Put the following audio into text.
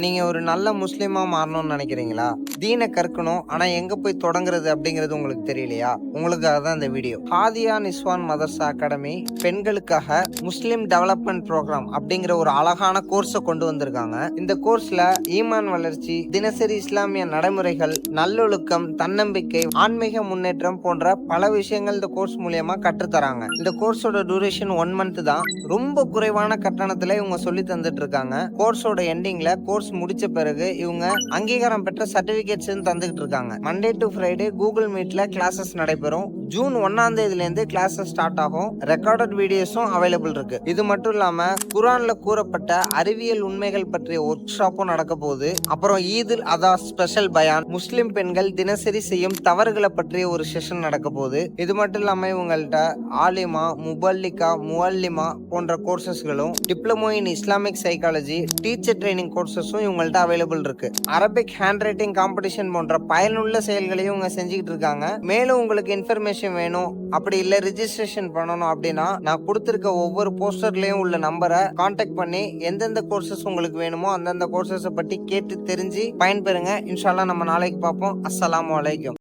நீங்க ஒரு நல்ல முஸ்லிமா மாறணும்னு நினைக்கிறீங்களா? தீன கற்கணும். ஆனா எங்க போய் தொடங்குறது அப்படிங்கிறது உங்களுக்கு தெரியலையா? உங்களுக்காக தான் இந்த வீடியோ. ஹாதியா நிஸ்வான் மதர்சா அகாடமி பெண்களுக்காக முஸ்லிம் டெவலப்மென்ட் புரோகிராம் அப்படிங்கிற ஒரு அழகான கோர்ஸ கொண்டு வந்திருக்காங்க. இந்த கோர்ஸ்ல ஈமான் வளர்ச்சி, தினசரி இஸ்லாமிய நடைமுறைகள், நல்லொழுக்கம், தன்னம்பிக்கை, ஆன்மீக முன்னேற்றம் போன்ற பல விஷயங்கள் இந்த கோர்ஸ் மூலியமா கற்றுத் தராங்க. இந்த கோர்ஸோட டியூரேஷன் 1 மந்த் தான். ரொம்ப குறைவான கட்டணத்துல இவங்க சொல்லி தந்துட்டு இருக்காங்க. கோர்ஸோட எண்டிங்ல கோர்ஸ் முடிச்ச பிறகு இவங்க அங்கீகாரம் பெற்ற சர்டிபிகேட்ஸ் தந்துகிட்டு இருக்காங்க. மண்டே டு ஃப்ரைடே கூகுள் மீட்ல கிளாஸஸ் நடைபெறும். ஜூன் 1ஆம் தேதியில இருந்து கிளாஸஸ் ஸ்டார்ட் ஆகும். ரெக்கார்டட் வீடியோஸும் அவைலபிள் இருக்கு. இது மட்டும் இல்லாம குர்ஆன்ல கூறப்பட்ட அறிவியல் உண்மைகள் பற்றிய ஒர்க் ஷாப்பும் நடக்க போகுது. அப்புறம் ஈதுல் அதா ஸ்பெஷல் பயான், முஸ்லிம் பெண்கள் தினசரி செய்யும் தவறுகளை பற்றிய ஒரு செஷன் நடக்க போகுது. இது மட்டும் இல்லாம இவங்கள்ட்ட ஆலிமா, முபல்லிகா, முவல்லிமா போன்ற கோர்சஸ்களும், diploma in Islamic psychology, teacher training கோர்சஸும் இவங்கள்ட்ட அவைலபிள் இருக்கு. அரபிக் ஹேண்ட் ரைட்டிங் காம்படிஷன் போன்ற பயனுள்ள செயல்களையும் இவங்க செஞ்சுக்கிட்டு இருக்காங்க. மேலும் உங்களுக்கு இன்ஃபர்மேஷன் வேணும், அப்படி இல்ல ரிஜிஸ்ட்ரேஷன் பண்ணணும் அப்படின்னா நான் கொடுத்திருக்க ஒவ்வொரு போஸ்டர்லயும் உள்ள நம்பரை கான்டாக்ட் பண்ணி எந்தெந்த கோர்சஸ் உங்களுக்கு வேணுமோ அந்தந்த கோர்சஸை பற்றி கேட்டு தெரிஞ்சு பயன்பெறுங்க. இன்ஷா அல்லாஹ் நம்ம நாளைக்கு பார்ப்போம். அஸ்ஸலாமு அலைக்கும்.